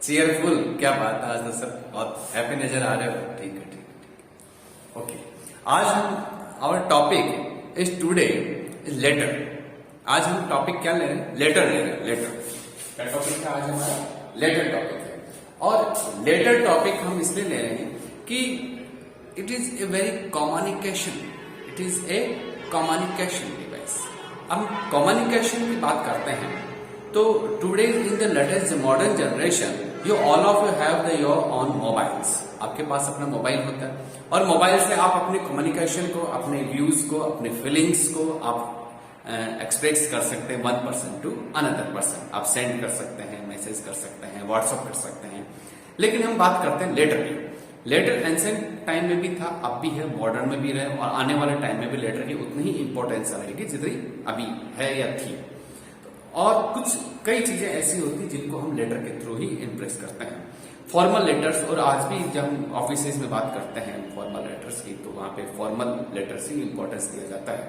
Cheerful, क्या बात है। आज तो सर बहुत हैप्पी नजर आ रहे हो। ठीक है, ठीक है, ठीक है। ओके, आज हम our topic is today is letter. आज हम टॉपिक क्या ले रहे हैं? लेटर ले रहे हैं। लेटर क्या टॉपिक है आज हमारा? लेटर टॉपिक है। और लेटर टॉपिक हम इसलिए ले रहे हैं कि it is a very communication, it is a communication device. हम कम्युनिकेशन की बात करते हैं तो today in the latest modern generation you all of you have the your on mobiles. आपके पास अपना मोबाइल होता है और मोबाइल से आप अपने कम्युनिकेशन को, अपने व्यूज को, अपने फीलिंग्स को आप एक्सप्रेस कर सकते हैं one person to another person. आप सेंड कर सकते हैं, मैसेज कर सकते हैं, व्हाट्सअप कर सकते हैं। लेकिन हम बात करते हैं लेटर की। लेटर एंशिएंट टाइम में भी था, अब भी है, मॉडर्न में भी रहे और आने वाले टाइम में भी लेटर की उतनी ही इंपॉर्टेंस रहेगी जितनी अभी है या थी। और कुछ कई चीजें ऐसी होती जिनको हम लेटर के थ्रू ही इंप्रेस करते हैं। फॉर्मल लेटर्स, और आज भी जब हम ऑफिसेज में बात करते हैं फॉर्मल लेटर्स की तो वहां पे फॉर्मल लेटर्स ही इंपॉर्टेंस दिया जाता है।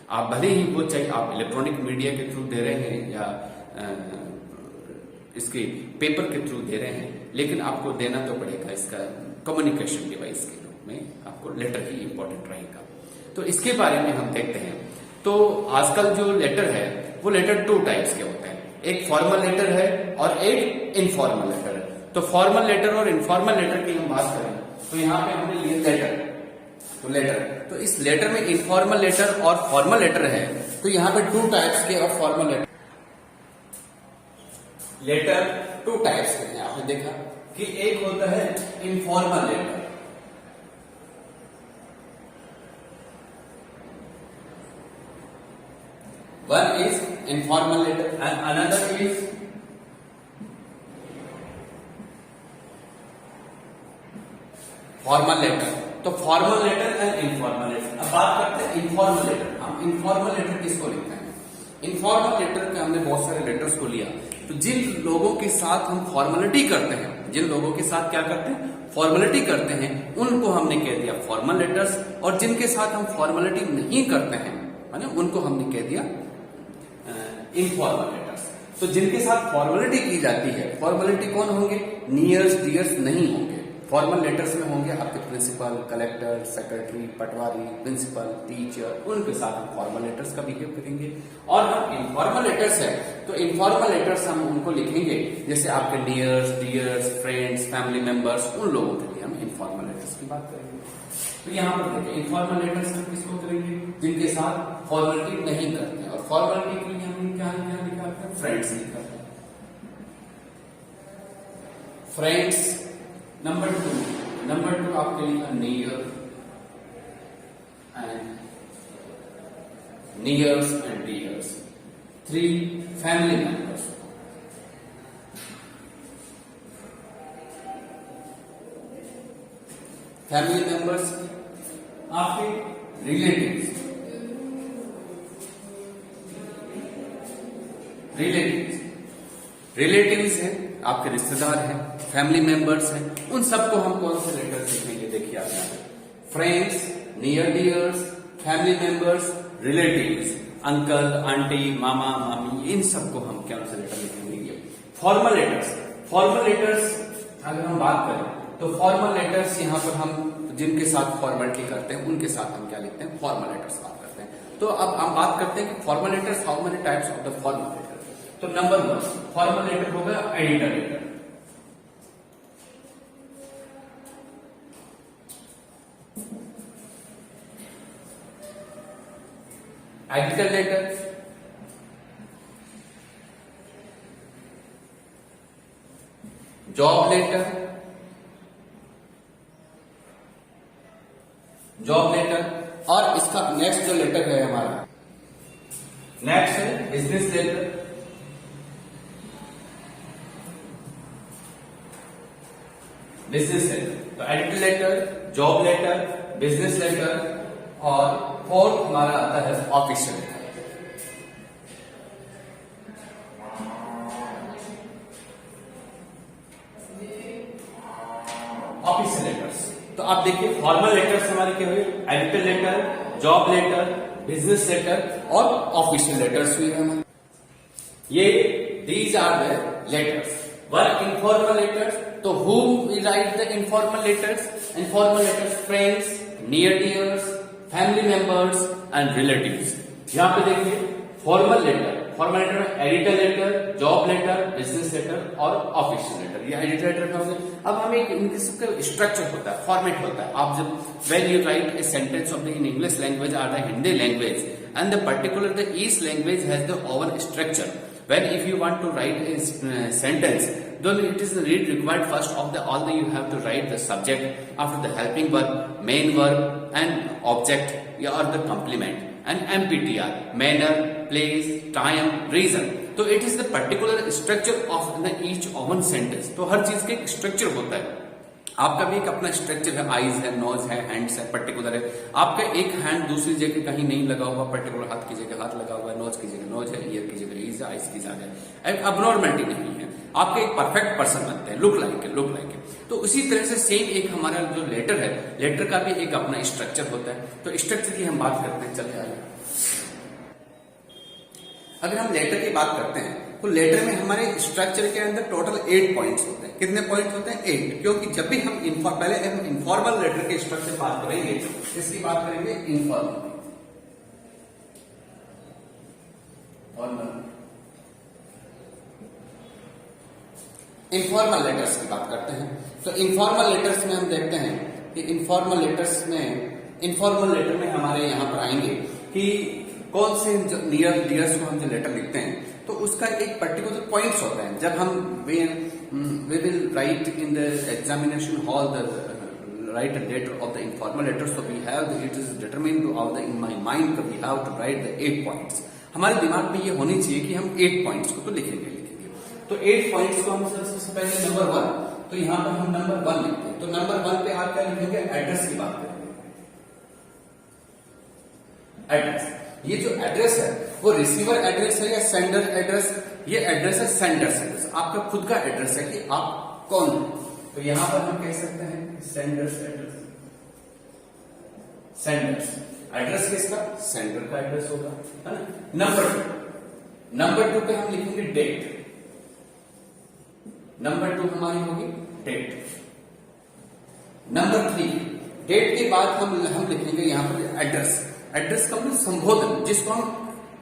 आप भले ही वो चाहे आप इलेक्ट्रॉनिक मीडिया के थ्रू दे रहे हैं या इसके पेपर के थ्रू दे रहे हैं, लेकिन आपको देना तो पड़ेगा इसका कम्युनिकेशन डिवाइस के रूप में, आपको लेटर ही इंपॉर्टेंट रहेगा। तो इसके बारे में हम देखते हैं। तो आजकल जो लेटर है वो लेटर टू टाइप्स के होते हैं, एक फॉर्मल लेटर है और एक इनफॉर्मल लेटर है। तो फॉर्मल लेटर और इनफॉर्मल लेटर की हम बात करें तो यहाँ पे हमने लिए लेटर, तो लेटर, तो इस लेटर में इनफॉर्मल लेटर और फॉर्मल लेटर है। तो यहाँ पे टू टाइप्स के और formal letter, letter two types के हैं। आपने देखा कि एक होता है informal letter, one is informal letter and another is formal letter। तो formal letter and informal letter. अब बात करते हैं इनफॉर्मल लेटर। हम इनफॉर्मल लेटर किसको लिखते हैं? इनफॉर्मल लेटर के हमने बहुत सारे लेटर्स को लिया। तो जिन लोगों के साथ हम फॉर्मेलिटी करते हैं, जिन लोगों के साथ क्या करते हैं, फॉर्मेलिटी करते हैं, उनको हमने कह दिया फॉर्मल लेटर्स। और जिनके साथ हम फॉर्मेलिटी नहीं करते हैं माने उनको हमने कह दिया इनफॉर्मल लेटर्स। तो जिनके साथ फॉर्मेलिटी की जाती है, फॉर्मेलिटी कौन होंगे? नियर्स डियर्स नहीं होंगे। फॉर्मल लेटर्स में होंगे आपके प्रिंसिपल, कलेक्टर, सेक्रेटरी, पटवारी, प्रिंसिपल, टीचर, उनके साथ हम फॉर्मल लेटर्स का बिहेव करेंगे। और हम इनफॉर्मल लेटर्स है तो इनफॉर्मल लेटर्स हम उनको लिखेंगे जैसे आपके nears dears, friends, family members, उन लोगों के लिए हम इनफॉर्मल लेटर्स की बात करेंगे। तो यहाँ पर देखिए इनफॉर्मल लेटर्स हम किसको करेंगे? जिनके साथ फॉर्मेलिटी नहीं करते हैं। और फॉर्मेलिटी के लिए हमने क्या लिखा है? फ्रेंड्स लिखा है, फ्रेंड्स। नंबर टू आपके लिखा near and nears and dears. 3 family members, family members आपके रिलेटिव्स, रिलेटिव्स हैं, आपके रिश्तेदार हैं, फैमिली मेंबर्स हैं, उन सबको हम कौन से लेटर लिखेंगे? देखिए आप यहाँ पे friends, near dears, family members, relatives, uncle, aunty, मामा, मामी, इन सबको हम कौन से लेटर लिखेंगे? Formal letters. फॉर्मल लेटर्स अगर हम बात करें तो फॉर्मल लेटर्स यहाँ पर हम जिनके साथ फॉर्मेलिटी करते हैं उनके साथ हम क्या लिखते हैं? फॉर्मल लेटर्स बात करते हैं। तो अब हम बात करते हैं कि formal letters, how many types of the formal letter. तो नंबर 1 फॉर्मल लेटर होगा editor letter. Editor letter, job letter, और इसका नेक्स्ट जो लेटर है हमारा, नेक्स्ट है बिजनेस लेटर, तो editor letter, job letter, business letter और फोर्थ हमारा आता है ऑफिशियल लेटर। ऑफिशियल लेटर्स, तो आप देखिए फॉर्मल लेटर्स हमारे क्या हुए? Editor letter, job letter, business letter और ऑफिशियल लेटर्स हुए हमारे। ये these are the letters. Work informal letters, तो whom we write the informal letters? Informal letters, friends, near dears, family members and relatives. यहाँ पे देखिए फॉर्मल लेटर, फॉर्मल लेटर में editor letter, job letter, business letter और official letter. ये editor letter का होता है। अब हमें इनके सबका स्ट्रक्चर होता है, फॉर्मेट होता है। आप जब when you write a sentence of the in English language और the Hindi language and the particular the each language has the own structure. When if you want to write a sentence, then it is required first of the all the you have to write the subject, after the helping verb, main verb and object or the complement and MPTR, manner, place, time, reason. तो it is the particular structure of the each one sentence. तो हर चीज का एक structure होता है। आपका भी एक अपना स्ट्रक्चर है, आईज है, नोज है, हैंड्स है, पर्टिकुलर है। आपका एक हैंड दूसरी जगह कहीं नहीं लगा हुआ, पर्टिकुलर हाथ की जगह हाथ लगा हुआ है, नोज की जगह नोज है, ईयर की जगह ईज है, आईज की जगह है। अबनॉर्मलिटी नहीं है, आपके एक परफेक्ट पर्सन बनते हैं, लुक लाइक है। तो उसी तरह से सेम एक हमारा जो लेटर है, लेटर का भी एक अपना स्ट्रक्चर होता है। तो स्ट्रक्चर की हम बात करते हैं, चले आइए। अगर हम लेटर की बात करते हैं तो लेटर में हमारे स्ट्रक्चर के अंदर टोटल 8 पॉइंट्स होते हैं। कितने पॉइंट्स होते हैं? 8। क्योंकि जब भी हम पहले हम इनफॉर्मल लेटर के स्ट्रक्चर बात करेंगे, इसकी बात करेंगे इनफॉर्मल। इनफॉर्मल लेटर्स की बात करते हैं। तो इनफॉर्मल लेटर्स में हम देखते हैं कि इनफॉर्मल लेटर में हमारे यहां पर आएंगे कि कौन से नियर डियर्स को हम जो लेटर लिखते हैं तो उसका एक पर्टिकुलर पॉइंट्स होता है। जब हम we will write in the examination hall the write the letter of the informal letters, so we have it is determined of the in my mind we have to write the 8 points। हमारे दिमाग में ये होनी चाहिए कि हम 8 points को तो लिखेंगे। तो 8 पॉइंट्स को हम सबसे पहले नंबर 1, तो यहाँ पर हम नंबर 1 लिखते हैं। तो नंबर 1 पे आप क्या लिखेंगे? एड्रेस की बात करेंगे। एड्रेस, ये जो एड्रेस है वो रिसीवर एड्रेस है या सेंडर एड्रेस? ये एड्रेस है सेंडर एड्रेस, आपका खुद का एड्रेस है कि आप कौन है। तो यहां पर हम कह सकते हैं सेंडर्स एड्रेस। सेंडर्स एड्रेस किसका? सेंडर का एड्रेस होगा, है ना। नंबर 2 पे हम लिखेंगे डेट। नंबर 2 हमारी होगी डेट। नंबर 3 डेट के बाद हम लिखेंगे यहां पर एड्रेस। एड्रेस का मतलब संबोधन, जिसको हम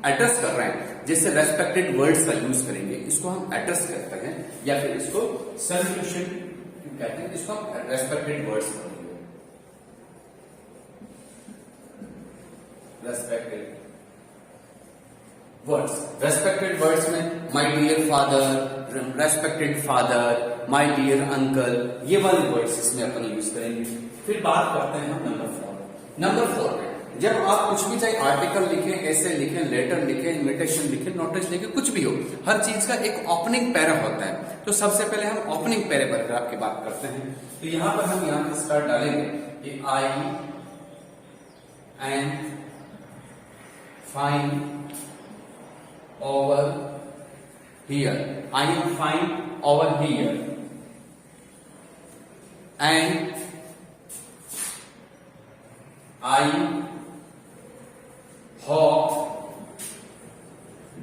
एड्रेस कर रहे हैं, जैसे रेस्पेक्टेड वर्ड्स का यूज करेंगे, इसको हम एड्रेस कहते हैं या फिर इसको सैल्यूटेशन कहते हैं, इसको हम रेस्पेक्टेड वर्ड्स करेंगे। रेस्पेक्टेड वर्ड्स में my dear father, respected father, my dear uncle, ये वाले वर्ड्स इसमें अपन यूज करेंगे। फिर बात करते हैं हम नंबर 4। नंबर 4 में जब आप कुछ भी चाहे आर्टिकल लिखें, ऐसे लिखें, लेटर लिखें, इन्विटेशन लिखें, नोटिस लिखें, कुछ भी हो, हर चीज का एक ओपनिंग पैरा होता है। तो सबसे पहले हम ओपनिंग पैराग्राफ की बात करते हैं। तो यहां पर हम यहां स्टार्ट डालेंगे कि I am fine over here. I am fine over here and I hope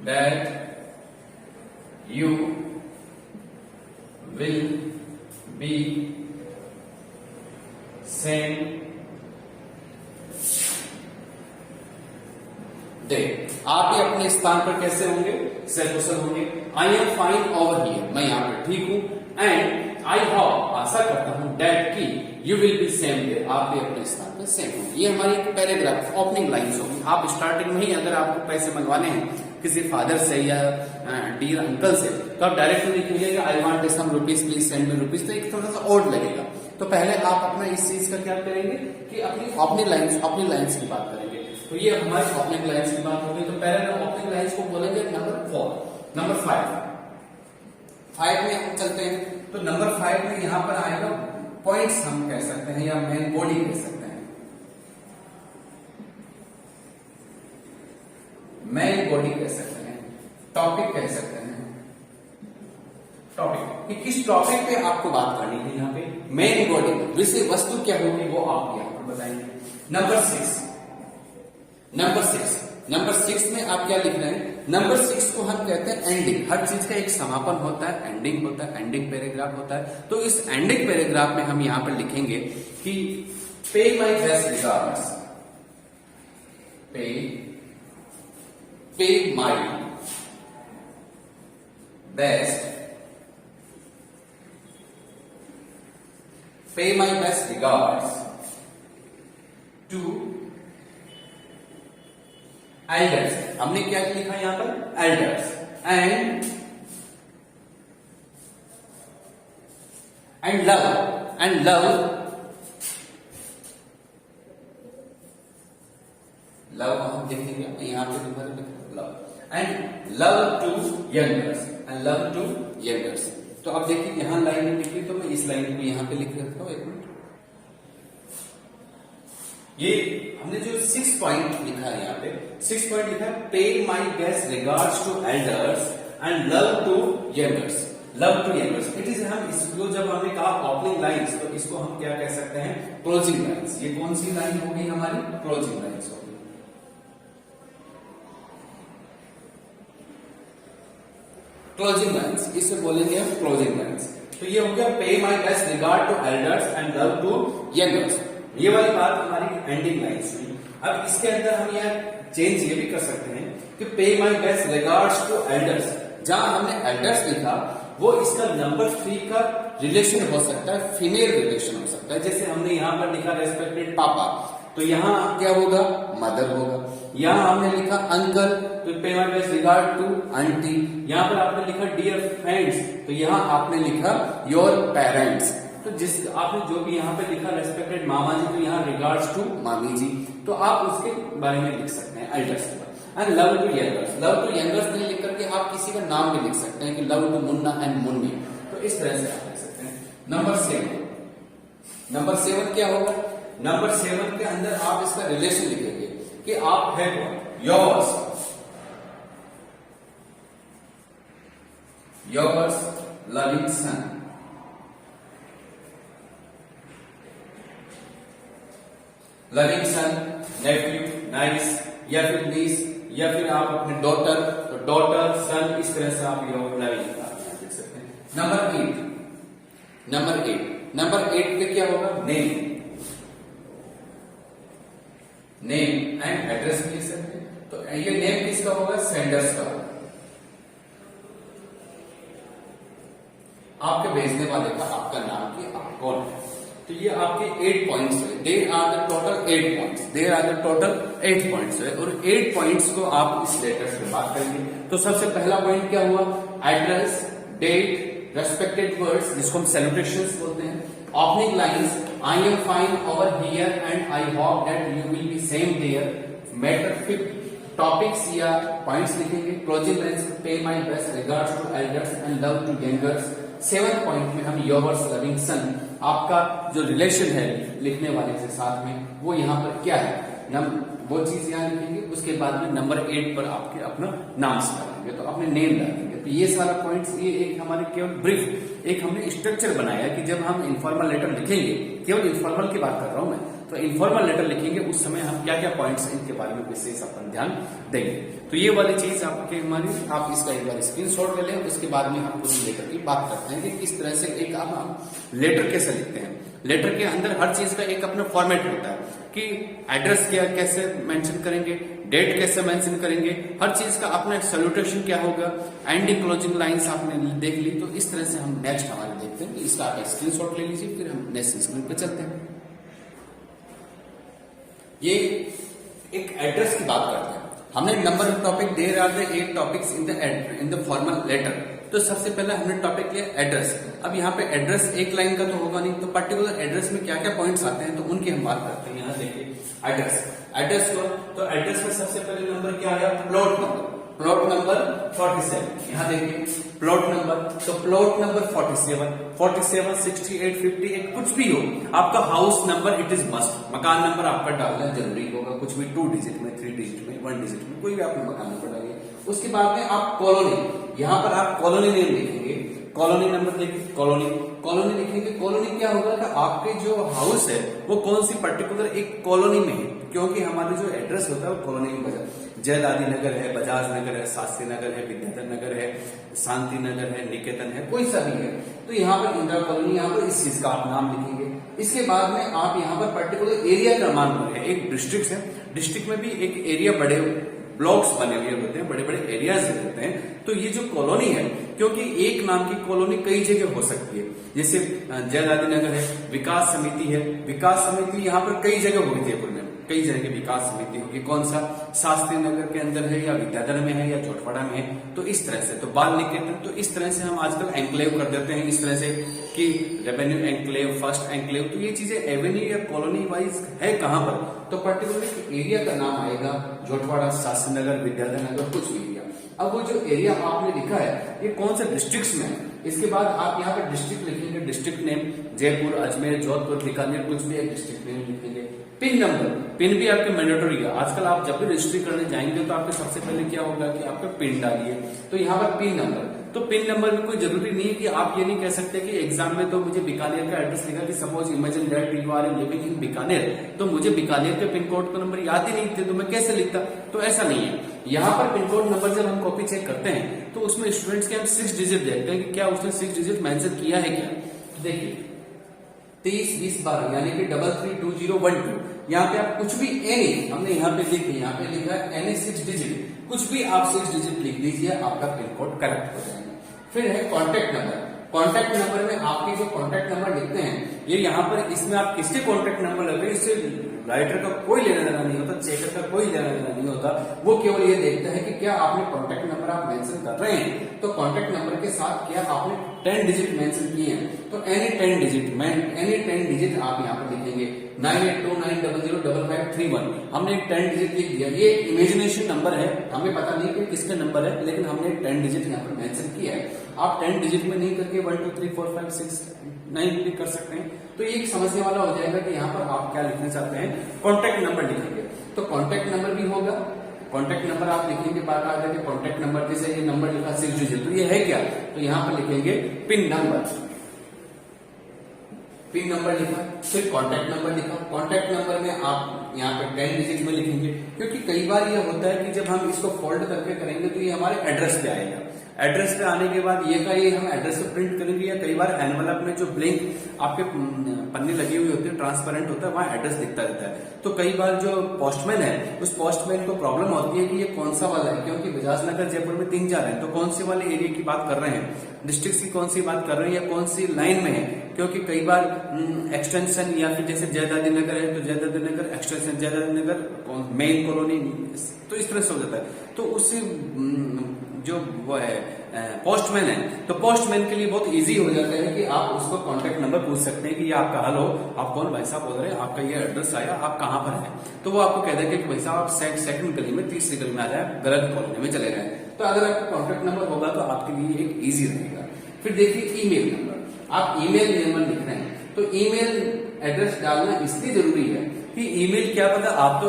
that you will be same day। आप भी अपने स्थान पर कैसे होंगे? सकुशल होंगे। आई एम फाइन ओवर हियर, मैं यहाँ पर ठीक हूं। एंड आई होप, आशा करता हूं, दैट की you will be same day, आप भी अपने स्थान पर सेम होंगे। ये हमारी एक पैराग्राफ ओपनिंग लाइन्स होगी। आप स्टार्टिंग में ही अगर आपको पैसे मंगवाने हैं किसी फादर से या डियर अंकल से, तो आप डायरेक्टली लिखेंगे I want some rupees, please send me rupees, तो एक थोड़ा सा ऑड लगेगा। तो पहले आप अपना इस चीज का क्या करेंगे कि अपनी लाइन्स की बात करेंगे। तो ये हमारी ओपनिंग लाइन्स की बात होगी। तो पहले ओपनिंग लाइन्स को बोलेंगे नंबर 4। नंबर 5 में हम चलते हैं। तो नंबर 5 में यहां पर आएगा पॉइंट्स, हम कह सकते हैं या मेन बॉडी कह सकते हैं। मेन बॉडी कह सकते हैं, टॉपिक कह सकते हैं। टॉपिक कि किस टॉपिक पे आपको बात करनी है, यहाँ पे मेन बॉडी विषय वस्तु क्या होगी वो आप यहाँ पर बताएंगे। नंबर 6 में आप क्या लिख रहे हैं नंबर 6 को हम कहते हैं एंडिंग। हर चीज का एक समापन होता है, एंडिंग होता है, एंडिंग पैराग्राफ होता है। तो इस एंडिंग पैराग्राफ में हम यहां पर लिखेंगे कि pay my best regards, pay my best regards to elders. हमने क्या लिखा यहां पर? एल्डर्स एंड लव हम देखेंगे यहां पे love and love to youngers. तो अब देखिए यहां लाइन में लिखी, तो मैं इस लाइन को यहां पे लिख देता हूं। एक मिनट, ये हमने जो 6 पॉइंट लिखा है यहां पे 6 पॉइंट लिखा है, pay my best regards to elders and love to youngers. It is, हम इसको जब हमने कहा ओपनिंग लाइंस, तो इसको हम क्या कह सकते हैं? Closing lines. ये कौन सी लाइन होगी हमारी? क्लोजिंग लाइंस होगी। क्लोजिंग लाइंस, इसे बोलेंगे हम क्लोजिंग लाइंस। तो ये हो गया pay my best regard to elders and love to youngers. ये वाली बात हमारी एंडिंग लाइंस हुई। अब इसके अंदर हम यह चेंज ये भी कर सकते हैं कि pay my best regards to elders, जहां हमने एल्डर्स लिखा वो इसका नंबर 3 का रिलेशन हो सकता है, फीमेल रिलेशन हो सकता है। जैसे हमने यहां पर लिखा रेस्पेक्टेड पापा, तो यहां क्या होगा? मदर होगा। यहां हमने लिखा अंकल, तो pay my best regard to aunty. यहां पर आपने लिखा डियर फ्रेंड्स, तो यहां आपने लिखा योर पेरेंट्स। तो जिस आपने जो भी यहाँ पे लिखा रेस्पेक्टेड मामा जी, तो यहाँ रिगार्ड्स टू मामी जी, तो आप उसके बारे में लिख सकते हैं एल्डर्स के बाद। एंड लव टू यंगर्स नहीं लिख करके आप किसी का नाम भी लिख सकते हैं कि love to Munna and Munni. तो इस तरह से आप लिख सकते हैं। नंबर 7 क्या होगा? नंबर 7 के अंदर आप इसका रिलेशन लिखेंगे कि आप है कौन? Yours loving son, nephew, nice, या फिर नीस, या फिर आप अपने डॉटर, तो डॉटर, सन, इस तरह से आप योर लविंग लिख सकते हैं। नंबर 8 पे क्या होगा? नेम एंड एड्रेस लिख सकते हैं। तो ये नेम किसका होगा? सेंडर्स का होगा, आपके भेजने वाले का, आपका नाम की आप कौन है। तो ये आपके 8 पॉइंट्स है। There are the total 8 points है, और 8 पॉइंट्स को आप इस लेटर से बात करेंगे। तो सबसे पहला पॉइंट क्या हुआ? एड्रेस, डेट, रेस्पेक्टेड वर्ड्स जिसको हम सैल्यूटेशंस बोलते हैं। Opening lines, I am fine over here and I hope that you will be same there. Matter fit topics या पॉइंट्स लिखेंगे। Closing lines, pay my best regards to elders and love to youngers. 7th point में हम yours loving सन, आपका जो relation है लिखने वाले के साथ में, वो यहाँ पर क्या है, वो चीज यहाँ लिखेंगे। उसके बाद में नंबर 8 पर आपके अपना नाम से डालेंगे, तो अपने नेम डालेंगे। तो ये सारा पॉइंट्स, ये एक हमारे केवल ब्रीफ एक हमने स्ट्रक्चर बनाया कि जब हम इनफॉर्मल लेटर लिखेंगे, केवल इनफॉर्मल की बात कर रहा हूं मैं, तो इनफॉर्मल लेटर लिखेंगे उस समय हम क्या क्या पॉइंट्स इनके बारे में विशेष अपन ध्यान देंगे। तो ये वाली चीज आपके हमारी, आप इसका एक बार स्क्रीनशॉट ले लें। उसके बाद में हम पूरी लेटर की बात करते हैं कि किस तरह से एक हम लेटर कैसे लिखते हैं। लेटर के अंदर हर चीज का एक अपना फॉर्मेट होता है कि एड्रेस क्या कैसे मेंशन करेंगे, डेट कैसे मेंशन करेंगे, हर चीज का अपना सैल्यूटेशन क्या होगा, एंडिंग क्लोजिंग लाइंस आपने देख ली। तो इस तरह से हम नेक्स्ट हमारे देखते हैं। इसका आप स्क्रीनशॉट ले लीजिए, फिर हम नेक्स्ट स्क्रीन पे चलते हैं। ये एक एड्रेस की बात करते हैं। हमने number of topic, there are the 8 topics in the formal letter. तो सबसे पहले हमने टॉपिक लिया एड्रेस। अब यहाँ पे एड्रेस एक लाइन का तो होगा नहीं, तो पर्टिकुलर एड्रेस में क्या क्या पॉइंट्स आते हैं तो उनकी हम बात करते हैं। यहाँ देखिए एड्रेस को, तो एड्रेस में सबसे पहले नंबर क्या आया? Plot number 47। यहाँ देखिए प्लॉट नंबर, तो प्लॉट नंबर 47, 68, 58 कुछ भी हो, आपका house number it is must, मकान नंबर आपका डालना जरूरी होगा। कुछ भी 2 डिजिट में, 3 डिजिट में, 1 डिजिट में, कोई भी आप मकान नंबर डालिए। उसके बाद में आप कॉलोनी, यहाँ पर आप कॉलोनी नेम लिखेंगे। कॉलोनी नंबर देखिए, कॉलोनी लिखेंगे। कॉलोनी क्या होगा कि आपके जो हाउस है वो कौन सी पर्टिकुलर एक कॉलोनी में है, क्योंकि हमारे जो एड्रेस होता है वो कॉलोनी में बजा, जयदादी नगर है, बजाज नगर है, शास्त्री नगर है, विद्याधर नगर है, शांति नगर है, निकेतन है, कोई सा भी है। तो यहाँ पर इंदिरा कॉलोनी, यहाँ पर इस चीज का आप नाम लिखेंगे। इसके बाद में आप यहाँ पर पर्टिकुलर एरिया का नाम लिखेंगे। एक डिस्ट्रिक्ट है, डिस्ट्रिक्ट में भी एक एरिया बड़े ब्लॉक्स बने हुए होते हैं, बड़े बड़े एरियाज होते हैं। तो ये जो कॉलोनी है, क्योंकि एक नाम की कॉलोनी कई जगह हो सकती है, जैसे जयदादी नगर है, विकास समिति है, विकास समिति यहाँ पर कई जगह होगी, जयपुर में कई जगह की विकास समिति होगी। कौन सा, शास्त्री नगर के अंदर है या विद्याधर में है या जोटवाड़ा में है। तो इस तरह से, तो बाल निकेतन, तो इस तरह से हम आजकल एंक्लेव कर देते हैं, इस तरह से कि रेवेन्यू एंक्लेव, फर्स्ट एंक्लेव। तो ये चीजें एवेन्यू या कॉलोनी वाइज है कहां पर, तो पर्टिकुलर एरिया का नाम आएगा, जोटवाड़ा, शास्त्री नगर, विद्याधर नगर, कुछ भी एरिया। अब वो जो एरिया आपने लिखा है ये कौन से डिस्ट्रिक्ट्स में है, इसके बाद आप यहाँ पे डिस्ट्रिक्ट लिखेंगे, डिस्ट्रिक्ट नेम जयपुर, अजमेर, जोधपुर, बीकानेर, कुछ भी एक डिस्ट्रिक्ट नेम लिखेंगे। पिन नंबर, पिन भी आपके मैंडेटरी है। आजकल आप जब भी रजिस्ट्री करने जाएंगे तो आपके सबसे पहले क्या होगा कि आपका पिन डालिए। तो यहाँ पर पिन नंबर, तो पिन नंबर में कोई जरूरी नहीं है कि आप ये नहीं कह सकते कि एग्जाम में तो मुझे बीकानेर का एड्रेस लिखा कि suppose imagine that you are living in Bikaner, तो मुझे बीकानेर के पिन कोड का नंबर याद ही नहीं थे, तो मैं कैसे लिखता। तो ऐसा नहीं है। यहाँ पर पिन कोड नंबर जब हम कॉपी चेक करते हैं तो उसमें स्टूडेंट्स के हम 6 डिजिट देखते हैं कि क्या उसने 6 डिजिट मेंशन किया है क्या। देखिए 30, 20, 12 यानी कि 332012, यहाँ पे आप कुछ भी एनी, हमने यहाँ पे देखिए, यहाँ पे लिखा है एनी 6 डिजिट, कुछ भी आप 6 डिजिट लिख दीजिए, आपका पिन कोड करेक्ट हो जाएगा। फिर है कॉन्टेक्ट नंबर। कॉन्टेक्ट नंबर में आपके जो कॉन्टेक्ट नंबर लिखते हैं, ये यहाँ पर इसमें आप किसके कॉन्टेक्ट नंबर लगे, इससे राइटर का कोई लेना देना नहीं होता, चेकर का कोई लेना देना नहीं होता। वो केवल ये देखता है कि क्या आपने कॉन्टेक्ट नंबर आप मेंशन कर रहे हैं, तो कॉन्टेक्ट नंबर के साथ क्या आपने 10 डिजिट मेंशन किए हैं, तो एनी 10 डिजिट आप यहाँ पर लिखेंगे। 9829005531, हमने 10 डिजिट लिख दिया। ये इमेजिनेशन नंबर है, हमें पता नहीं कि किसका नंबर है, लेकिन हमने 10 डिजिट यहाँ पर मेंशन किया है। आप 10 डिजिट में नहीं करके 1 2 3 4 5 6 9 भी कर सकते हैं। तो ये समझने वाला हो जाएगा कि यहाँ पर आप क्या लिखना चाहते हैं। कॉन्टेक्ट नंबर लिखेंगे, तो कॉन्टेक्ट नंबर भी होगा, कॉन्टेक्ट नंबर आप लिखेंगे, बात आ जाएगी कॉन्टेक्ट नंबर, जैसे ये नंबर लिखा 6 डिजिट, तो ये है क्या, तो यहाँ पर लिखेंगे पिन नंबर, पिन नंबर लिखा, फिर कॉन्टेक्ट नंबर लिखा। कॉन्टेक्ट नंबर में आप यहाँ पे 10 डिजिट में लिखेंगे, क्योंकि कई बार ये होता है कि जब हम इसको फोल्ड करके करेंगे तो ये हमारे एड्रेस पे आएगा। एड्रेस पे आने के बाद ये का ये हम एड्रेस पे प्रिंट करेंगे, या कई बार एनवलप में जो ब्लैंक आपके पन्ने लगे हुए होते हैं, ट्रांसपेरेंट होता है, वहां एड्रेस दिखता रहता है। तो कई बार जो पोस्टमैन है, उस पोस्टमैन को प्रॉब्लम होती है कि ये कौन सा वाला है, क्योंकि बजाज नगर जयपुर में 3-4 है, तो कौन से वाले एरिया की बात कर रहे हैं, डिस्ट्रिक्ट की कौन सी बात कर रहे हैं, या कौन सी लाइन में है। क्योंकि कई बार एक्सटेंशन, या फिर जैसे जयदादी नगर है तो जयदादी नगर एक्सटेंशन, जयदादी नगर मेन कॉलोनी, तो इस तरह से हो जाता है। तो उस जो वो है पोस्टमैन है, तो पोस्टमैन के लिए बहुत इजी हो जाता है कि आप उसको कॉन्टेक्ट नंबर पूछ सकते हैं कि ये आपका हेलो, आप कौन भाई साहब बोल रहे हैं, आपका ये एड्रेस आया, आप कहाँ पर हैं, तो वो आपको कह देंगे कि भाई साहब आप सेकंड गली में, तीसरी गली में आ जाए, गलत कॉलोनी में चले गए। तो अगर आपका कॉन्टेक्ट नंबर होगा तो आपके लिए एक ईजी रहेगा। फिर देखिए ईमेल नंबर, आप ईमेल नंबर लिख रहे हैं, तो ईमेल एड्रेस डालना इसलिए जरूरी है कि ईमेल क्या पता, आप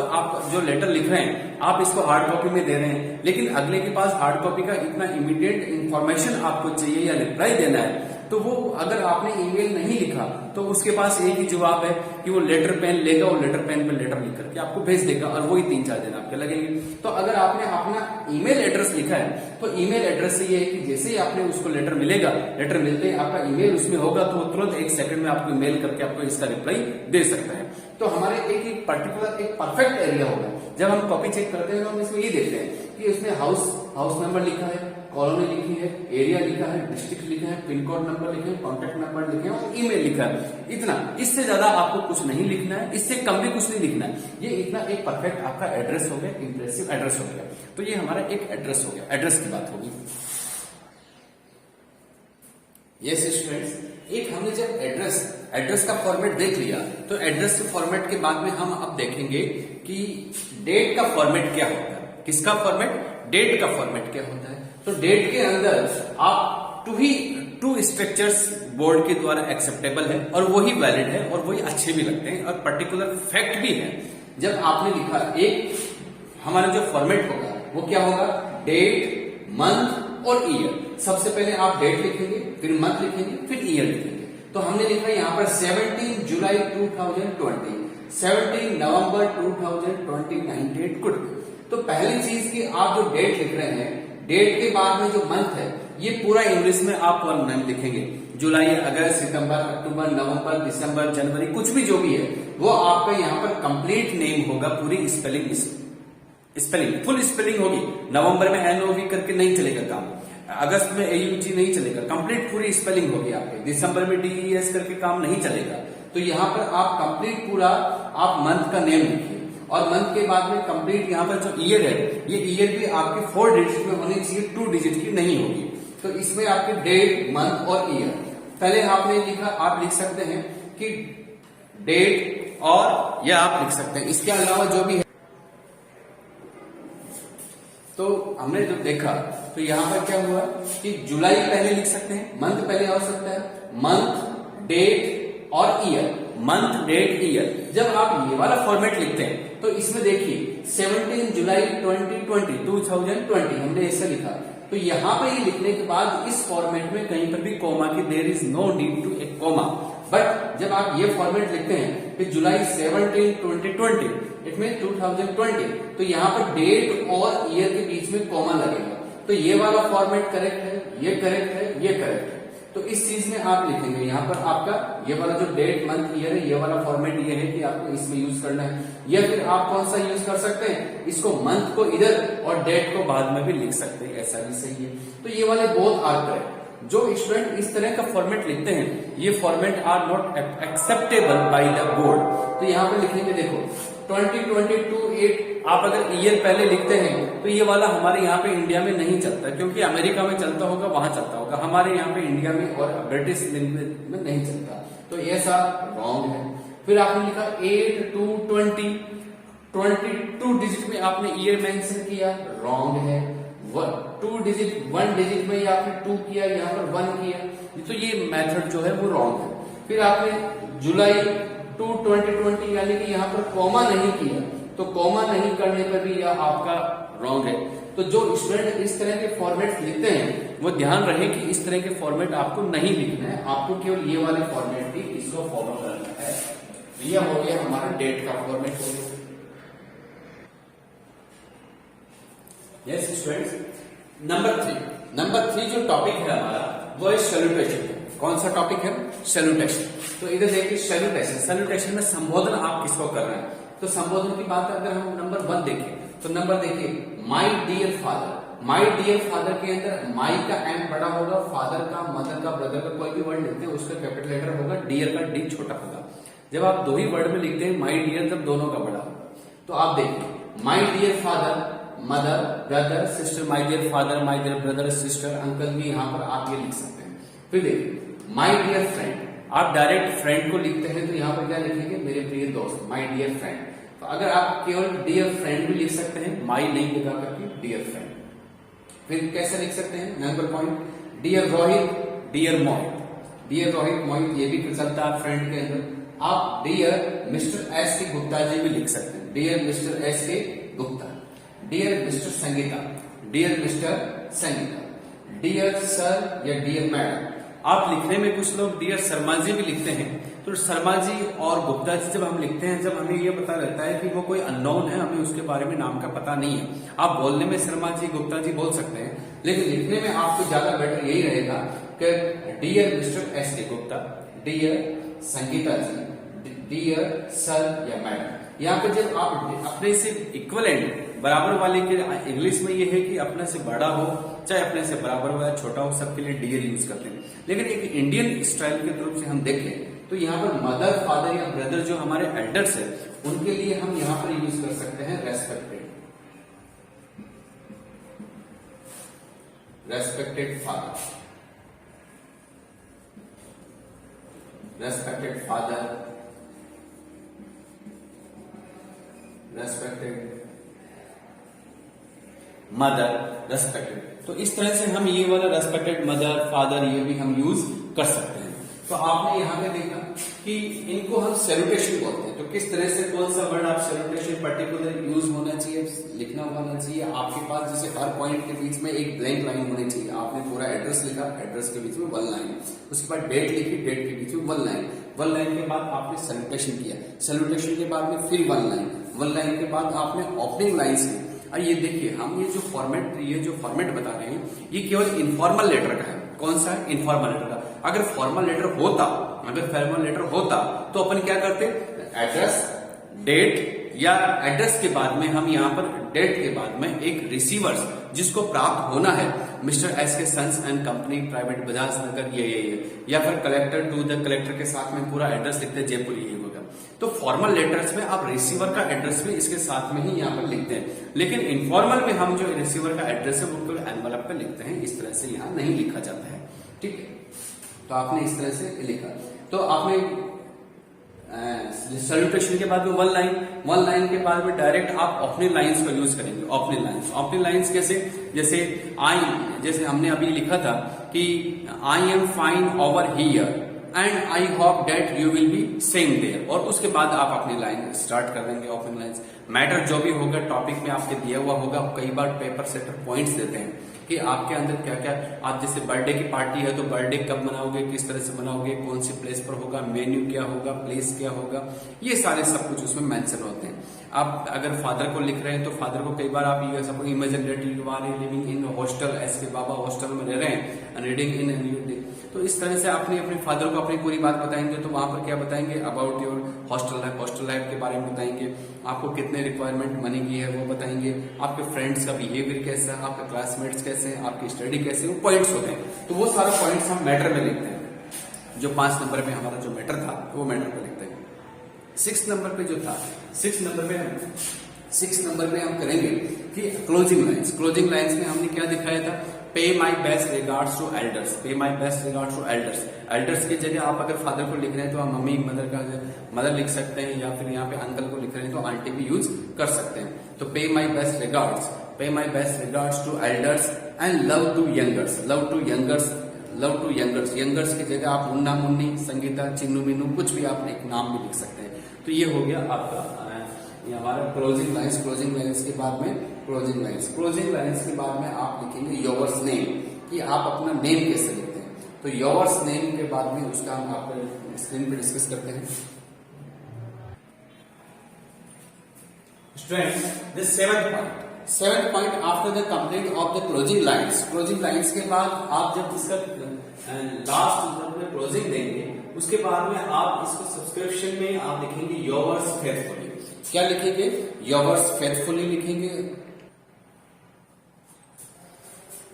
जो लेटर लिख रहे हैं आप इसको हार्ड कॉपी में दे रहे हैं, लेकिन अगले के पास हार्ड कॉपी का इतना इमीडिएट इंफॉर्मेशन आपको चाहिए या रिप्लाई देना है, तो वो अगर आपने ईमेल नहीं लिखा तो उसके पास एक ही जवाब है कि वो लेटर पेन लेगा, वो लेटर पेन पे लेटर लिख करके आपको भेज देगा, और वही 3-4 दिन आपके लगेंगे। तो अगर आपने अपना ईमेल एड्रेस लिखा है, तो ईमेल एड्रेस से ये है कि जैसे ही आपने उसको लेटर मिलेगा, लेटर मिलते ही आपका ईमेल उसमें होगा, तो वो तुरंत 1 सेकंड में आपको ईमेल करके आपको इसका रिप्लाई दे सकता है। तो हमारे एक पर्टिकुलर एक परफेक्ट एरिया होगा। जब हम कॉपी चेक करते हैं तो हम इसमें ये देखते हैं कि उसमें हाउस नंबर लिखा है, कॉलोनी लिखी है, एरिया लिखा है, डिस्ट्रिक्ट लिखा है, पिन कोड नंबर लिखे हैं, कॉन्टेक्ट नंबर लिखे हैं और ईमेल लिखा है। इतना, इससे ज्यादा आपको कुछ नहीं लिखना है, इससे कम भी कुछ नहीं लिखना है। ये इतना एक परफेक्ट आपका एड्रेस हो गया, इंप्रेसिव एड्रेस हो गया। तो ये हमारा एक एड्रेस हो गया, एड्रेस की बात होगी। यस स्टूडेंट्स, एक हमने जब एड्रेस का फॉर्मेट देख लिया, तो एड्रेस फॉर्मेट के बाद में हम अब देखेंगे कि डेट का फॉर्मेट क्या होता है। किसका फॉर्मेट? डेट का फॉर्मेट क्या होता है। तो डेट के अंदर आप टू स्ट्रक्चर्स बोर्ड के द्वारा एक्सेप्टेबल है, और वही वैलिड है, और वही अच्छे भी लगते हैं, और पर्टिकुलर फैक्ट भी है। जब आपने लिखा, एक हमारा जो फॉर्मेट होगा वो क्या होगा, डेट, मंथ, और ईयर। सबसे पहले आप डेट लिखेंगे, फिर मंथ लिखेंगे, फिर ईयर लिखेंगे। तो हमने लिखा है यहाँ पर 17 जुलाई 2020, 17 नवंबर 2020 9 डेट गुड। तो पहली चीज की आप जो डेट लिख रहे हैं, डेट के बाद में जो मंथ है ये पूरा इंग्लिश में आप वन नेम लिखेंगे। जुलाई, अगस्त, सितंबर, अक्टूबर, नवंबर, दिसंबर, जनवरी, कुछ भी जो भी है वो आपका यहाँ पर कंप्लीट नेम होगा। पूरी स्पेलिंग फुल स्पेलिंग होगी। नवंबर में NOV करके नहीं चलेगा काम, अगस्त में AUG नहीं चलेगा, कंप्लीट पूरी स्पेलिंग होगी आपके। दिसंबर में DES करके काम नहीं चलेगा। तो यहाँ पर आप कंप्लीट पूरा आप मंथ का नेम लिखिए और मंथ के बाद में कंप्लीट यहाँ पर जो ईयर है ये ईयर भी आपके 4 डिजिट में होनी चाहिए, 2 डिजिट की नहीं होगी। तो इसमें आपके डेट, मंथ और ईयर पहले आपने लिखा, आप लिख सकते हैं कि डेट और यह आप लिख सकते हैं। इसके अलावा जो भी है तो हमने जो देखा तो यहाँ पर क्या हुआ कि जुलाई पहले लिख सकते हैं, मंथ पहले हो सकता है, मंथ, डेट और ईयर, मंथ, डेट, ईयर। जब आप ये वाला फॉर्मेट लिखते हैं तो इसमें देखिए 17 जुलाई 2020 हमने ऐसे लिखा। तो यहाँ पर ये लिखने के बाद इस फॉर्मेट में कहीं पर भी कोमा की there is no need to a comma. But जब आप ये फॉर्मेट लिखते हैं कि जुलाई 17 2020 इट मीन 2020, तो यहाँ पर डेट और ईयर के बीच में कोमा लगेगा। तो ये वाला फॉर्मेट करेक्ट है, ये करेक्ट है, ये करेक्ट है। तो इस चीज में आप लिखेंगे यहाँ पर आपका ये वाला जो डेट, मंथ, ईयर है, ये वाला फॉर्मेट ये है कि आपको इसमें यूज करना है। या फिर आप कौन सा यूज कर सकते हैं, इसको मंथ को इधर और डेट को बाद में भी लिख सकते हैं, ऐसा भी सही है। तो ये वाले बोथ आर करेक्ट। जो स्टूडेंट इस तरह का फॉर्मेट लिखते हैं ये format are not acceptable by the board. तो यहाँ पे लिखेंगे देखो 2022 आप अगर ईयर पहले लिखते हैं तो ये वाला हमारे यहाँ पे इंडिया में नहीं चलता, क्योंकि अमेरिका में चलता होगा, वहां चलता होगा, हमारे यहाँ पे इंडिया में और ब्रिटिश लैंग्वेज में नहीं चलता। तो ऐसा रॉन्ग है। फिर आपने लिखा 8 to 20, 22 डिजिट में आपने ईयर मेंशन किया, रॉन्ग है। 2 डिजिट 1 डिजिट में आपने 2 किया, यहाँ पर 1 किया, तो ये मेथड जो है वो रॉन्ग है। फिर आपने जुलाई 2 2020 यानी कि यहाँ पर कॉमा नहीं किया, तो कॉमा नहीं करने पर भी यह आपका रॉन्ग है। तो जो स्टूडेंट इस तरह के फॉर्मेट लिखते हैं वो ध्यान रहे कि इस तरह के फॉर्मेट आपको नहीं लिखना है, आपको केवल ये वाले फॉर्मेट ही इसको फॉलो करना है। यह हो गया हमारा डेट का फॉर्मेट हो गया। यस स्टूडेंट्स, नंबर 3 जो टॉपिक है हमारा वो है सैल्यूटेशन। कौन सा टॉपिक है? सैल्यूटेशन। तो इधर देखिए सैल्यूटेशन में संबोधन आप किसको कर रहे हैं। तो संबोधन की बात अगर हम नंबर 1 देखें तो नंबर देखिए my dear father. My dear father के अंदर माई का एम बड़ा होगा, फादर का, मदर का, ब्रदर का कोई भी वर्ड लिखते हैं उसका कैपिटल लेटर होगा, डियर का डी छोटा होगा। जब आप 2 ही वर्ड में लिखते हैं माई डियर तब दोनों का बड़ा होगा। तो आप देखिए my dear father, mother, brother, sister, my dear father, my dear brother, sister, uncle भी यहाँ पर आप ये लिख सकते हैं। फिर देखिए माय डियर फ्रेंड, आप डायरेक्ट फ्रेंड को लिखते हैं तो यहाँ पर क्या लिखेंगे, मेरे प्रिय दोस्त, माय डियर फ्रेंड। तो अगर आप केवल डियर फ्रेंड भी लिख सकते हैं, माई नहीं लगा करके डियर फ्रेंड। फिर कैसे लिख सकते हैं, number point, dear Rohit, dear Mohit, dear Rohit, Mohit ये भी चलता है फ्रेंड के अंदर। आप dear mister S K Gupta ji भी लिख सकते हैं, dear mister S K Gupta, dear mister Sangeeta, dear mister Sangeeta, dear sir या डियर मैडम। आप लिखने में कुछ लोग डियर शर्मा जी भी लिखते हैं। तो शर्मा जी और गुप्ता जी जब हम लिखते हैं, जब हमें ये पता लगता है कि वो कोई अननोन है, हमें उसके बारे में नाम का पता नहीं है। आप बोलने में शर्मा जी, गुप्ता जी बोल सकते हैं, लेकिन लिखने में आपको ज्यादा बेटर यही रहेगा कि dear mister S K Gupta, dear Sangeeta जी, डियर सर या मैडम। यहाँ पे जब आप अपने से इक्वलेंट बराबर वाले के इंग्लिश में ये है कि अपने से बड़ा हो चाहे अपने से बराबर हो या छोटा हो, सबके लिए डियर यूज करते हैं। लेकिन एक इंडियन स्टाइल की तरफ से हम देखें तो यहाँ पर मदर, फादर या ब्रदर जो हमारे एल्डर्स है उनके लिए हम यहाँ पर यूज कर सकते हैं respected, respected father, respected father, respected mother, respected. तो इस तरह से हम ये वाला रेस्पेक्टेड मदर, फादर ये भी हम यूज कर सकते हैं। तो आपने यहाँ पे देखा कि इनको हम सैल्यूटेशन बोलते हैं। तो किस तरह से कौन सा वर्ड आप सैल्यूटेशन पर्टिकुलर यूज होना चाहिए, लिखना होना चाहिए आपके पास। जैसे हर पॉइंट के बीच में एक ब्लैंक लाइन होनी चाहिए। आपने पूरा एड्रेस लिखा, एड्रेस के बीच में 1 लाइन, उसके बाद डेट लिखी, डेट के बीच में 1 लाइन, 1 लाइन के बाद आपने सैल्यूटेशन किया, सैल्यूटेशन के बाद में फिर 1 लाइन, 1 लाइन के बाद आपने ओपनिंग लाइन्स की। और ये देखिए हम ये जो फॉर्मेट बता रहे हैं ये केवल इनफॉर्मल लेटर का है। कौन सा है? इनफॉर्मल लेटर का। अगर फॉर्मल लेटर होता तो अपन क्या करते? एड्रेस, डेट, या एड्रेस के बाद में हम यहाँ पर डेट के बाद में एक रिसीवर्स जिसको प्राप्त होना है, mister S K sons and company private Bajaj Nagar, ये या फिर कलेक्टर टू द कलेक्टर के साथ में पूरा एड्रेस लिखते हैं, जयपुर, ये होगा। तो फॉर्मल लेटर्स में आप रिसीवर का एड्रेस भी इसके साथ में ही यहाँ पर लिखते हैं, लेकिन इनफॉर्मल में हम जो रिसीवर का एड्रेस है वो एनवलप पे लिखते हैं। इस तरह से यहाँ नहीं लिखा जाता है, ठीक है। तो आपने इस तरह से लिखा, तो आपने सैल्यूटेशन के बाद में 1 लाइन के बाद में डायरेक्ट आप ओपनिंग लाइंस का यूज करेंगे। ओपनिंग लाइंस कैसे? जैसे हमने अभी लिखा था कि I am fine over here and I hope that you will be same there, और उसके बाद आप अपनी लाइन स्टार्ट कर देंगे। ओपनिंग लाइंस मैटर जो भी होगा टॉपिक में आपके दिया हुआ होगा। कई बार पेपर सेटर पॉइंट्स देते हैं कि आपके अंदर क्या क्या, आप जैसे बर्थडे की पार्टी है तो बर्थडे कब मनाओगे, किस तरह से मनाओगे, कौन सी प्लेस पर होगा, मेन्यू क्या होगा, प्लेस क्या होगा, ये सारे सब कुछ उसमें मेंशन होते हैं। आप अगर फादर को लिख रहे हैं तो फादर को कई बार आप ये सब imagine that you are living in hostel, ऐसे बाबा हॉस्टल में रह रहे हैं एंड रीडिंग इन, तो इस तरह से आपने अपने फादर को अपनी पूरी बात बताएंगे। तो वहां पर क्या बताएंगे? अबाउट योर हॉस्टल लाइफ के बारे में बताएंगे, आपको कितने रिक्वायरमेंट मनी की है वो बताएंगे, आपके फ्रेंड्स का बिहेवियर कैसा है, आपके क्लासमेट्स कैसे हैं, आपकी स्टडी कैसे, वो पॉइंट्स होते हैं। तो वो सारे पॉइंट्स हम मैटर में लिखते हैं। जो 5 नंबर पे हमारा जो मैटर था वो मैटर पे लिखते हैं। 6 नंबर पे जो था, 6 नंबर पे हम करेंगे कि क्लोजिंग लाइंस में हमने क्या दिखाया था? Pay my best regards to elders. Elders की जगह आप अगर फादर को लिख रहे हैं तो आप मम्मी मदर लिख सकते हैं, या फिर यहाँ पे अंकल को लिख रहे हैं तो आंटी भी यूज कर सकते हैं। तो pay my best regards to elders and love to youngers. Youngers की जगह आप मुन्ना मुन्नी, संगीता, चिन्नू मिन्नू, कुछ भी आप एक नाम भी लिख सकते हैं। तो ये हो गया आपका ये हमारा क्लोजिंग लाइंस के बाद में आप लिखेंगे योवर्स नेम, कि आप अपना नेम कैसे लिखते हैं। तो योवर्स नेम के बाद में उसका हम आपको स्क्रीन पे डिस्कस करते हैं। Students, the seventh point after the complete of the closing lines के बाद आप जब इसका लास्ट में क्लोजिंग देंगे, उसके बाद में आप इसको सब्सक्रिप्शन में आप लिखेंगे योवर्स फेथफुली। क्या लिखेंगे? योवर्स फेथफुली लिखेंगे।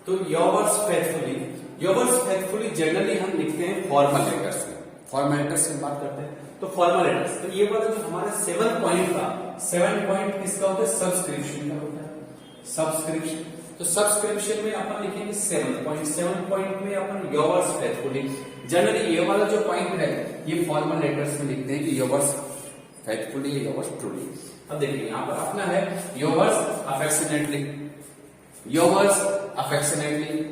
तो योवर्स फेथफुली जनरली हम लिखते हैं फॉर्मल लेटर्स में। फॉर्मल लेटर्स की बात करते हैं तो फॉर्मल लेटर्स, तो ये वाला जो हमारा 7 पॉइंट था, 7 पॉइंट किसका होता है? सब्सक्रिप्शन का होता है। सब्सक्रिप्शन, तो सब्सक्रिप्शन में अपन लिखेंगे 7 पॉइंट में अपन योवर्स फेथफुली। जनरली ये वाला जो पॉइंट है ये फॉर्मल लेटर्स में लिखते हैं कि योवर्स फेथफुली, योवर्स ट्रूली। अब देखिए यहाँ पर अपना है योवर्स अफेक्शनेटली।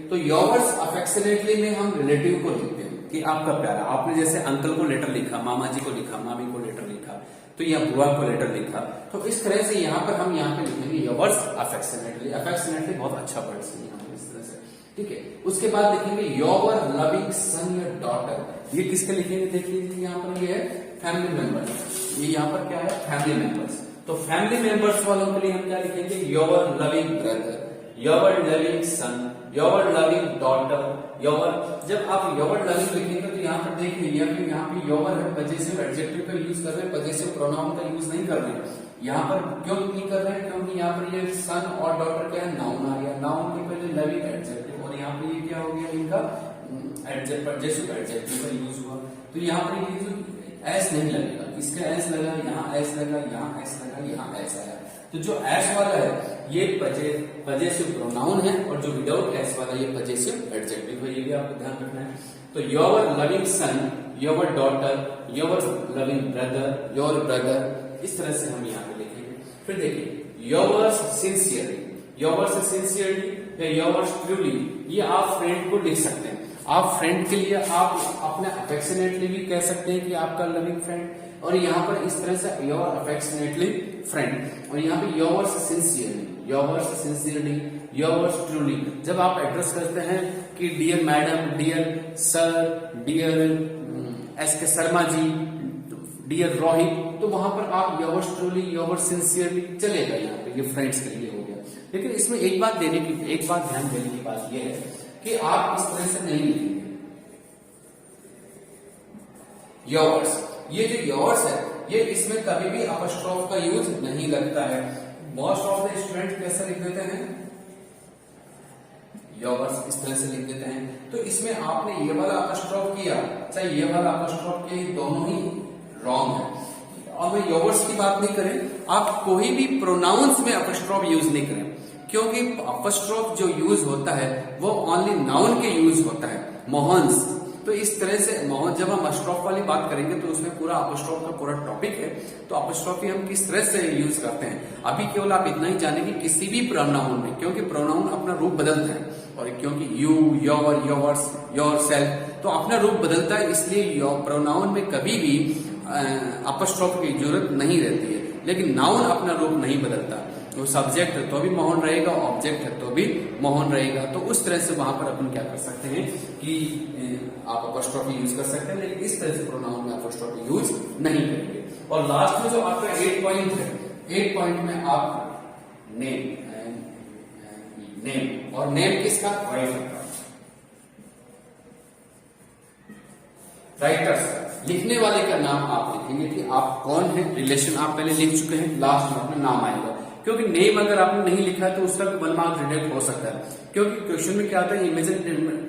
तो योवर्स अफेक्शनेटली में हम रिलेटिव को लिखते हैं कि आपका प्यारा। आपने जैसे अंकल को लेटर लिखा, मामा जी को लिखा, मामी को लेटर लिखा, तो या बुआ को लेटर लिखा, तो इस तरह से यहाँ पर हम यहाँ पे लिखेंगे योवर्स अफेक्शनेटली बहुत अच्छा वर्ड है यहाँ पर, इस तरह से, ठीक है। उसके बाद लिखेंगे योवर लविंग सन या डॉटर। ये किसके लिखेंगे? देख लीजिए यहाँ पर ये है फैमिली मेंबर, ये यहाँ पर क्या है? Family members. तो फैमिली मेंबर्स वालों के लिए हम क्या लिखेंगे? योवर loving brother, योवर loving son, योवर loving daughter, योवर। जब आप योवर लविंग लिखेंगे तो यहाँ पर देखिए यहाँ पे योवर है, पजेसिव एडजेक्टिव का यूज कर रहे हैं, पजेसिव प्रोनाउन का यूज नहीं कर रहे हैं। यहाँ पर क्यों नहीं कर रहे हैं? क्योंकि यहाँ पर ये सन और डॉटर क्या है? नाउन आ गया, नाउन के पहले लविंग एडजेक्टिव, और यहाँ पे ये क्या हो गया? इनका पजेसिव एडजेक्टिव का यूज हुआ। तो यहाँ पर ये जो एस नहीं लगेगा, इसका एस लगा, यहाँ एस लगा, यहाँ एस लगा, यहाँ एस आया। तो जो एस वाला है ये पजेसिव प्रोनाउन है, और जो विदाउट एस वाला ये पजेसिव एडजेक्टिव है। ये भी आपको ध्यान रखना है। तो योवर loving son, योवर daughter, योवर loving brother, your brother, इस तरह से हम यहाँ पे लिखेंगे। फिर देखिए योवर्स सिंसियरली या योवर्स ट्रूली, ये आप फ्रेंड को लिख सकते हैं। आप फ्रेंड के लिए आप अपने अफेक्शनेटली भी कह सकते हैं कि आपका लविंग फ्रेंड, और यहाँ पर इस तरह से योर अफेक्शनेटली फ्रेंड, और यहाँ पे yours sincerely, yours sincerely, yours truly. जब आप एड्रेस करते हैं कि dear madam, dear sir, dear S K Sharma जी, डियर रोहित, तो वहां पर आप योर्स ट्रूली, योर्स सिंसियरली चलेगा, यहाँ पे ये फ्रेंड्स के लिए हो गया। लेकिन इसमें एक बात ध्यान देने की बात यह है कि आप इस तरह से नहीं लिखेंगे योर्स। ये जो योर्स है, ये इसमें कभी भी अपस्ट्रोफ का यूज नहीं लगता है। मोस्ट ऑफ द स्टूडेंट कैसे लिख देते हैं, योर्स इस तरह से लिख देते हैं। तो इसमें आपने ये वाला अपस्ट्रोफ किया चाहे ये वाला अपस्ट्रोफ किया, दोनों ही रॉन्ग है। और मैं योर्स की बात नहीं करें, आप कोई भी प्रोनाउंस में अपस्ट्रोफ यूज नहीं करें, क्योंकि अपस्ट्रोफ जो यूज होता है वो ओनली नाउन के यूज होता है, मोहन्स। तो इस तरह से जब हम अपस्ट्रोफ वाली बात करेंगे तो उसमें पूरा अपस्ट्रोफ का पूरा टॉपिक है। तो अपस्ट्रोफी हम किस तरह से यूज करते हैं, अभी केवल आप इतना ही जानेंगे किसी भी प्रोनाउन में, क्योंकि प्रोनाउन अपना रूप बदलता है, और क्योंकि यू, योर, योर्स, योरसेल्फ, तो अपना रूप बदलता है, इसलिए प्रोनाउन में कभी भी अपस्ट्रोफ की जरूरत नहीं रहती है। लेकिन नाउन अपना रूप नहीं बदलता, वो सब्जेक्ट है तो भी मोहन रहेगा, ऑब्जेक्ट है तो भी मोहन रहेगा। तो उस तरह से वहां पर अपन क्या कर सकते हैं कि आप अपस्ट्रोफी यूज कर सकते हैं, लेकिन इस तरह से प्रोनाउन में अपस्ट्रोफी यूज नहीं करेंगे। और लास्ट में जो आपका 8 पॉइंट है, 8 पॉइंट में आप नेम, और नेम किसका, राइटर्स, लिखने वाले का नाम आप लिखेंगे कि आप कौन है, रिलेशन आप पहले लिख चुके हैं, लास्ट में अपना नाम आएगा। क्योंकि नेम अगर आपने नहीं लिखा है तो उसका भी 1 मार्क रिजेक्ट हो सकता है, क्योंकि क्वेश्चन में क्या आता है,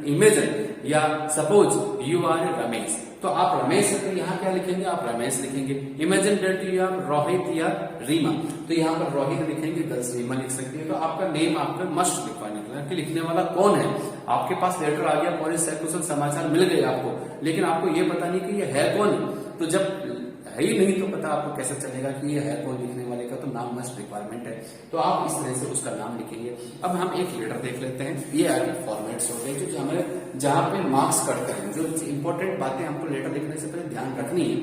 इमेजिन या सपोज यू आर रमेश, तो आप रमेश है तो यहाँ क्या लिखेंगे, आप रमेश लिखेंगे। Imagine that you are Rohit या रीमा, तो यहाँ पर रोहित लिखेंगे, गर्ल्स रीमा लिख सकती है। तो आपका नेम आपका मस्ट लिखवाने का कि लिखने वाला कौन है। आपके पास लेटर आ गया, पूरे सकुशल समाचार मिल गए आपको, लेकिन आपको ये पता नहीं कि ये है कौन। तो जब है ही नहीं तो पता आपको कैसे चलेगा कि ये है कौन लिखने वाले का, तो नाम मस्ट रिक्वायरमेंट है। तो आप इस तरह से उसका नाम लिखेंगे। अब हम एक लेटर देख लेते हैं, ये आगे फॉर्मेट्स हो गए जो हमें जहां पे मार्क्स कटते हैं, जो इंपॉर्टेंट बातें हमको लेटर लिखने से पहले ध्यान रखनी है,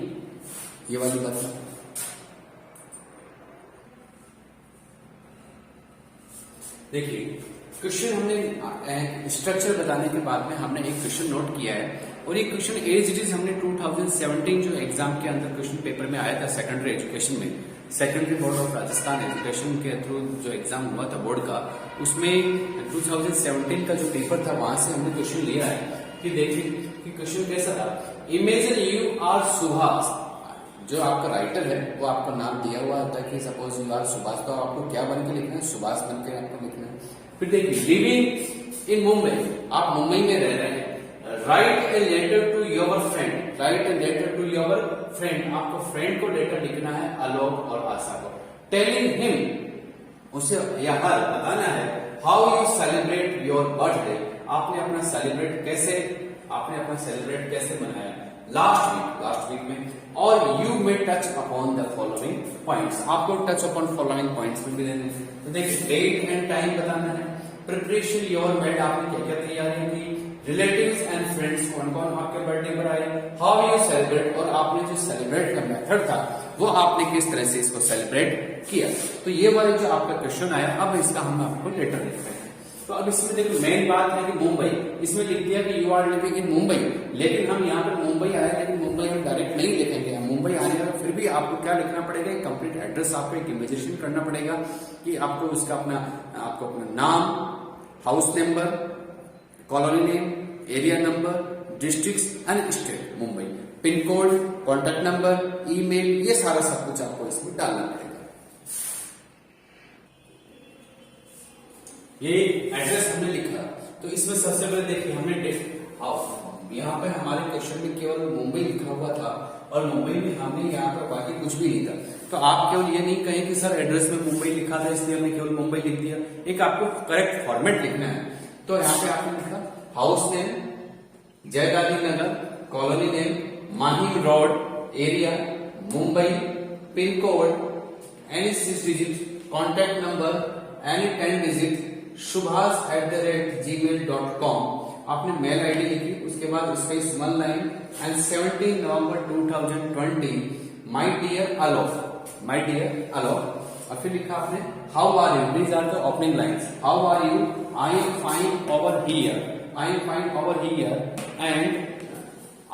ये वाली बात। देखिए क्वेश्चन हमने स्ट्रक्चर बताने के बाद में हमने एक क्वेश्चन नोट किया है, और ये क्वेश्चन एज इट इज हमने 2017 जो एग्जाम के अंदर क्वेश्चन पेपर में आया था सेकेंडरी एजुकेशन में, secondary board of Rajasthan education के थ्रू जो एग्जाम हुआ था बोर्ड का, उसमें 2017 का जो पेपर था वहां से हमने क्वेश्चन लिया है। कि देखिए कि क्वेश्चन कैसा था, इमेजिन यू आर सुभाष, जो आपका राइटर है वो आपका नाम दिया हुआ होता है कि सपोज यू आर सुभाष, तो आपको क्या बन के लिखना है, सुभाष बन के आपको लिखना है। फिर देखिए लिविंग इन मुंबई, आप मुंबई में रह रहे हैं, write a letter to your friend, write a letter to your friend, आपको फ्रेंड को लेटर लिखना है आलोक और आशा को। टेलिंग हिम, उसे यह बताना है how you celebrate your birthday, आपने अपना सेलिब्रेट कैसे मनाया लास्ट वीक में। और यू में touch upon the following points, आपको टच अपॉन फॉलोइंग पॉइंट्स में भी देने हैं। तो देखिए डेट एंड टाइम बताना है, प्रिपरेशन योर मेड, आपने क्या क्या तैयारी की, रिलेटिव्स एंड फ्रेंड्स, कौन कौन आपके बर्थडे पर आए, हाउ यू सेलिब्रेट, और आपने जो सेलिब्रेट का मेथड था वो आपने किस तरह से इसको सेलिब्रेट किया। तो ये वाला जो आपका क्वेश्चन आया, अब इसका हम आपको लेटर लिख रहे हैं। तो अब इसमें देखो मेन बात है कि मुंबई, इसमें लिख दिया कि you are living in Mumbai, लेकिन हम यहाँ पर मुंबई आए, लेकिन मुंबई हम डायरेक्ट नहीं लिखेंगे, मुंबई आने का फिर भी आपको क्या लिखना पड़ेगा, कंप्लीट एड्रेस आपको एक इमेजिनेशन करना पड़ेगा कि आपको उसका आपको अपना नाम, house number, colony name, area number, district and state Mumbai, pin code, contact number, email, ये सारा सब कुछ आपको इसमें डालना पड़ेगा। ये एड्रेस हमने लिखा, तो इसमें सबसे पहले देखिए हमने यहाँ पे हमारे क्वेश्चन में केवल मुंबई लिखा हुआ था, और मुंबई में हमने यहाँ पर बाकी कुछ भी नहीं था। तो आप केवल ये नहीं कहें कि सर एड्रेस में मुंबई लिखा था इसलिए हमने केवल मुंबई लिख दिया, एक आपको करेक्ट फॉर्मेट लिखना है। तो यहाँ पे आपने लिखा house name, Jaigandhi Nagar, colony name, Mahi road, area Mumbai, pin code, any 6 digit, contact number, any 10 digit, subhas@gmail.com, आपने मेल आईडी लिखी, उसके बाद space 1 line and 17 November 2020 my dear Alok और फिर लिखा आपने how are you, these are the opening lines, how are you, I am fine over here and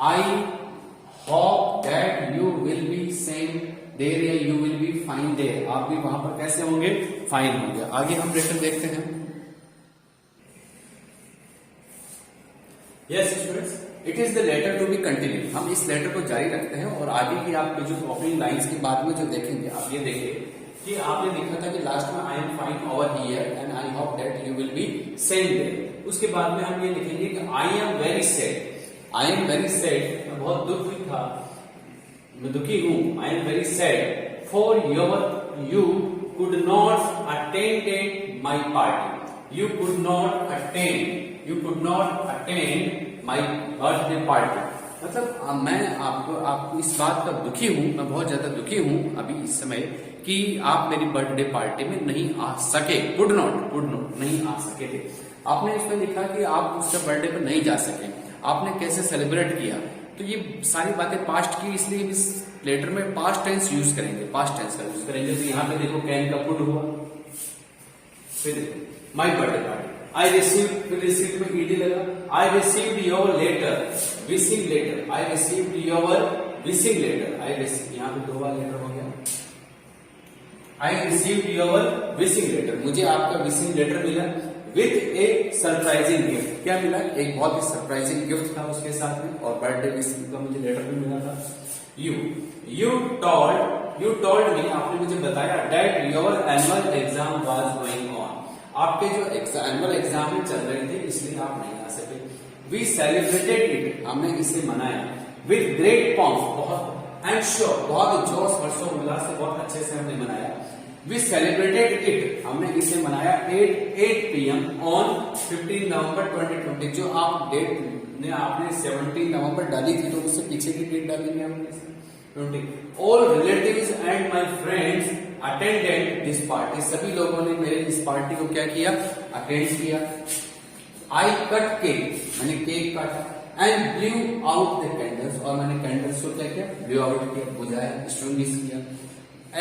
I hope that you will be same there या you will be fine there, आप भी वहां पर कैसे होंगे, फाइन होंगे। आगे हम लेटर देखते हैं। Yes students, it is the letter to be continue, हम इस लेटर को जारी रखते हैं और आगे की आपके जो ओपनिंग लाइंस के बाद में जो देखेंगे, आप ये देखिए कि आपने लिखा था कि लास्ट में I am fine over here and I hope that you will be same there, उसके बाद में हम ये लिखेंगे कि आई एम वेरी सैड, मैं बहुत दुखी था, मैं दुखी हूं, I am very sad for you could not attend my party, you could not attend my birthday party. मतलब मैं आपको इस बात का दुखी हूं, मैं बहुत ज्यादा दुखी हूं अभी इस समय कि आप मेरी बर्थडे पार्टी में नहीं आ सके, कुड नॉट नहीं आ सके थे। आपने इसमें लिखा कि आप उसके बर्थडे पर नहीं जा सके, आपने कैसे सेलिब्रेट किया, तो ये सारी बातें पास्ट की, इसलिए इस लेटर में पास्ट टेंस यूज करेंगे, पास्ट टेंस का यूज करेंगे। तो यहाँ पे देखो कैन का कुड हुआ, फिर देखो my birthday party, I received, फिर रिसीव्ड में ईडी लगा, I received your letter, wishing letter, I received your wishing letter, यहाँ पे 2 बार लेटर हो गया, I received your wishing letter, मुझे आपका विशिंग लेटर मिला विथ ए सरप्राइजिंग गिफ्ट, क्या मिला, एक बहुत ही सरप्राइजिंग गिफ्ट था उसके साथ में, और बर्थडे विशिंग का मुझे लेटर भी मिला था। यू टोल्ड मी, आपने मुझे बताया that your annual exam was going on, आपके जो एनुअल एग्जाम में चल रहे थे इसलिए आप नहीं आ सके। वी सेलिब्रेटेड इट, हमने इसे मनाया विथ ग्रेट पॉम्प, बहुत एंड श्योर, बहुत जोश हर्षोल्लास से, बहुत अच्छे से हमने मनाया। वी सेलिब्रेटेड इट, हमने इसे मनाया 8 PM ऑन 15 नवंबर 2020, जो आप डेट ने आपने 17 नवंबर डाली थी, तो उससे पीछे की डेट डालेंगे हमने 20। All relatives and my friends attended this party, सभी लोगों ने मेरे इस पार्टी को क्या किया, अटेंड किया। आई कट केक, मैंने केक काटा and blew out the candles, और मैंने कैंडल्स को क्या किया, ब्लू आउट किया, बुझाया, एक्सटिंग्विश किया।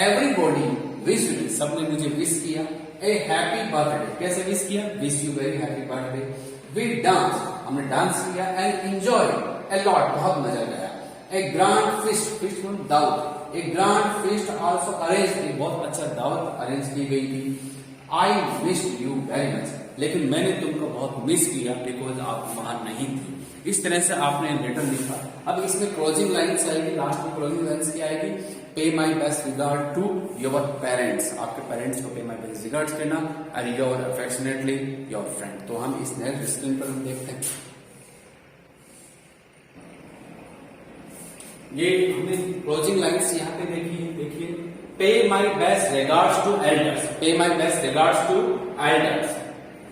एवरीबॉडी विश, सबने मुझे विश किया। ए हैप्पी बर्थडे, कैसे विश किया, wish you very happy birthday. We dance, हमने डांस किया एंड एंजॉय ए लॉट, बहुत मजा आया। ए ग्रांड फीस्ट में दावत, a grand feast also arrange, बहुत अच्छा दावत अरेंज की गई थी। I missed you very much, लेकिन मैंने तुमको बहुत मिस किया बिकॉज आप वहां नहीं थी। इस तरह से आपने लेटर लिखा। अब इसमें क्लोजिंग लाइन्स आएगी, लास्ट में क्लोजिंग लाइन्स क्या आएगी, pay my best regard to your parents, आपके पेरेंट्स को पे माई बेस्ट रिगार्ड्स करना, and your affectionately your friend. तो हम इस नेक्स्ट स्क्रीन पर हम देखते हैं, ये हमने क्लोजिंग लाइन्स यहाँ पे देखिए, pay my best regards to elders, pay my best regards to elders,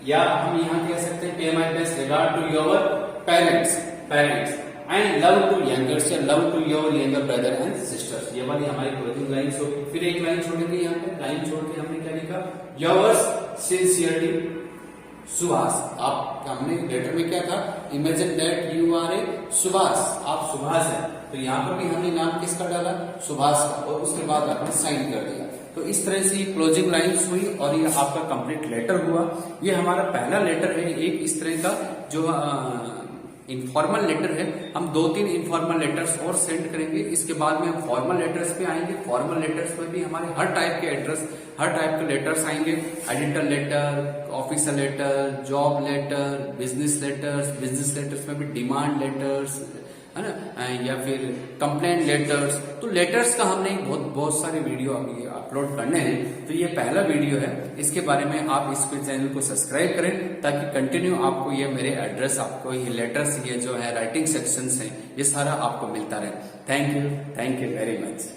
या हम यहाँ कह सकते हैं pay my best regard to your parents and love to youngers, या love to your younger brother and sisters. ये वाली हमारी क्लोजिंग लाइन्स होगी। फिर एक लाइन छोड़ेंगे, यहाँ पे लाइन छोड़ के हमने क्या लिखा, योर्स सिंसियरली सुभाष। आप हमने लेटर में क्या था, imagine that you R A Subhash, आप सुभाष हैं, तो यहाँ पर भी हमने नाम किसका डाला, सुभाष का, और उसके बाद आपने साइन कर दिया। तो इस तरह से क्लोजिंग लाइन्स हुई और ये आपका कंप्लीट लेटर हुआ। ये हमारा पहला लेटर है, एक इस तरह का जो इनफॉर्मल लेटर है। हम 2-3 इनफॉर्मल लेटर्स और सेंड करेंगे, इसके बाद में हम फॉर्मल लेटर्स पे आएंगे। फॉर्मल लेटर्स में भी हमारे हर टाइप के लेटर्स आएंगे, editor letter, officer letter, job letter, business letters में भी डिमांड लेटर्स है ना, या फिर कंप्लेंट लेटर्स। तो लेटर्स का हमने बहुत सारे वीडियो अभी अपलोड करने हैं, तो ये पहला वीडियो है। इसके बारे में आप इस चैनल को सब्सक्राइब करें ताकि कंटिन्यू आपको ये मेरे एड्रेस, आपको ये लेटर्स, ये जो है राइटिंग सेक्शंस हैं, ये सारा आपको मिलता रहे। Thank you very much.